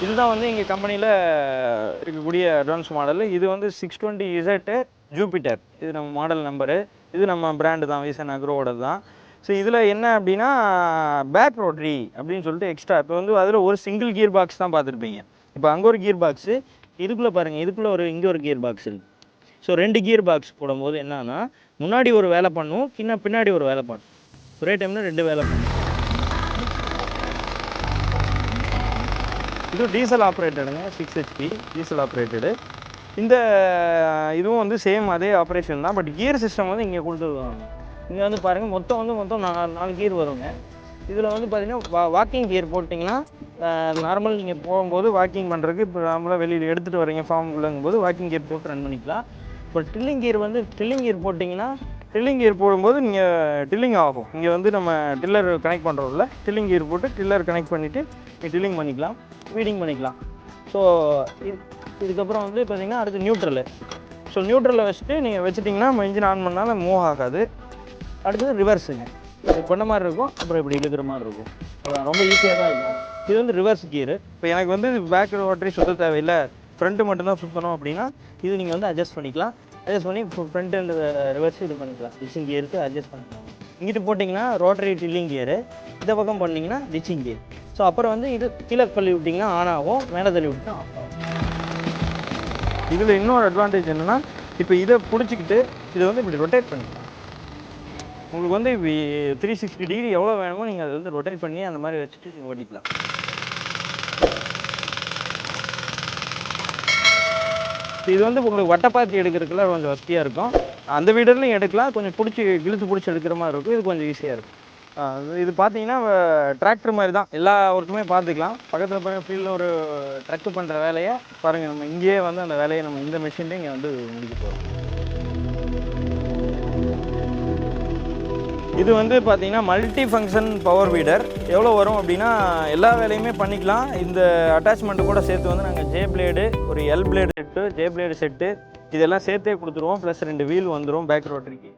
இதுதான் வந்து எங்கள் கம்பெனியில் இருக்கக்கூடிய அட்வான்ஸ் மாடல். இது வந்து 620Z ஜூபிட்டர். இது நம்ம மாடல் நம்பரு. இது நம்ம பிராண்டு தான், விசன் அக்ரோவோட தான். ஸோ இதில் என்ன அப்படின்னா பேக் ரோட்ரி அப்படின்னு சொல்லிட்டு எக்ஸ்ட்ரா. இப்போ வந்து அதில் ஒரு சிங்கிள் கியர் பாக்ஸ் தான் பார்த்துருப்பீங்க. இப்போ அங்கே ஒரு கியர் பாக்ஸு, இதுக்குள்ளே பாருங்கள், இதுக்குள்ளே இங்கே ஒரு கியர் பாக்ஸ் இருக்குது. ஸோ 2 கியர் பாக்ஸ் போடும்போது என்னன்னா முன்னாடி ஒரு வேலை பண்ணும், பின்னாடி ஒரு வேலை பண்ணும். ஒரே டைமில் 2 வேலை பண்ணும். இது டீசல் ஆப்ரேட்டடுங்க, 6 HP டீசல் ஆப்ரேட்டடு. இந்த இதுவும் வந்து சேம் அதே ஆப்ரேஷன் தான். பட் கியர் சிஸ்டம் வந்து இங்கே கொடுத்துருவாங்க. இங்கே வந்து பாருங்கள், மொத்தம் 4 கியர் வருங்க. இதில் வந்து பார்த்தீங்கன்னா வாக்கிங் கியர் போட்டிங்கன்னா நார்மல் நீங்கள் போகும்போது வாக்கிங் பண்ணுறதுக்கு இப்போ நார்மலாக வெளியில் எடுத்துகிட்டு வரீங்க ஃபார்முக்குள்ளங்கும் போது வாக்கிங் கியர் போட்டு ரன் பண்ணிக்கலாம். இப்போ ட்ரில்லிங் கியர் போட்டிங்கன்னா ட்ரில்லிங் கியர் போடும்போது நீங்கள் ட்ரில்லிங் ஆகும். இங்கே வந்து நம்ம டில்லர் கனெக்ட் பண்ணுறோம்ல, ட்ரில்லிங் கியர் போட்டு டில்லர் கனெக்ட் பண்ணிவிட்டு நீங்கள் ட்ரில்லிங் பண்ணிக்கலாம், ஃபீடிங் பண்ணிக்கலாம். ஸோ இதுக்கப்புறம் வந்து பார்த்திங்கன்னா அடுத்து நியூட்ரலு. ஸோ நியூட்ரலில் வச்சுட்டு நீங்கள் வச்சுட்டிங்கன்னா நம்ம இன்ஜின் ஆன் பண்ணாலும் மூவ் ஆகாது. அடுத்தது ரிவர்ஸுங்க. இது பண்ண மாதிரி இருக்கும், அப்புறம் இப்படி இழுக்கிற மாதிரி இருக்கும். ரொம்ப ஈஸியாக தான் இருக்கும். இது வந்து ரிவர்ஸ் கியரு. இப்போ எனக்கு வந்து பேக் ரோட்டரி சுற்ற தேவையில்லை, ஃப்ரண்ட்டு மட்டும்தான் சுற்றணும் அப்படின்னா இது நீங்கள் வந்து அட்ஜஸ்ட் பண்ணிக்கலாம். அட்ஜஸ்ட் பண்ணி ஃப்ரண்ட் அண்ட் ரிவர்ஸ் இது பண்ணிக்கலாம். டிச்சிங் கியருக்கு அட்ஜஸ்ட் பண்ணிக்கலாம். இங்கிட்டு போட்டிங்கன்னா ரோட்டரி டில்லிங் கியரு, இந்த பக்கம் பண்ணிங்கன்னா டிச்சிங் கியர். ஸோ அப்புறம் வந்து இது கீழே தள்ளி விட்டிங்கன்னா ஆன் ஆகும், மேலே தள்ளி விட்டிங்கன்னா ஆஃப் ஆகும். இதில் இன்னொரு அட்வான்டேஜ் என்னென்னா, இப்போ இதை பிடிச்சிக்கிட்டு இதை வந்து இப்படி ரொட்டேட் பண்ணிக்கலாம். உங்களுக்கு வந்து 360 டிகிரி எவ்வளோ வேணுமோ நீங்கள் அதை வந்து ரொட்டேட் பண்ணி அந்த மாதிரி வச்சுட்டு நீங்கள் ஓட்டிக்கலாம். இது வந்து உங்களுக்கு வட்டப்பாத்தி எடுக்கிறதுக்குலாம் கொஞ்சம் வசதியாக இருக்கும். அந்த வீடுலையும் எடுக்கலாம், கொஞ்சம் இழுத்து எடுக்கிற மாதிரி இருக்கும். இது கொஞ்சம் ஈஸியாக இருக்கும். இது பார்த்தீங்கன்னா டிராக்டர் மாதிரி தான், எல்லா ஒர்க்குமே பார்த்துக்கலாம். பக்கத்தில் பாருங்கள், ஃபீல்டில் ஒரு ட்ரக்கு பண்ணுற வேலையை பாருங்கள், நம்ம இங்கேயே வந்து அந்த வேலையை நம்ம இந்த மிஷின்லேயே இங்கே வந்து முடிக்க போகிறோம். இது வந்து பார்த்தீங்கன்னா மல்டி ஃபங்க்ஷன் பவர் வீடர். எவ்வளோ வரும் அப்படின்னா எல்லா வேலையுமே பண்ணிக்கலாம். இந்த அட்டாச்மெண்ட்டு கூட சேர்த்து வந்து நாங்கள் ஜே பிளேடு, ஒரு L blade set, J blade set இதெல்லாம் சேர்த்தே கொடுத்துருவோம். ப்ளஸ் 2 வீல் வந்துடும் பேக் ரோட்டரிக்கு.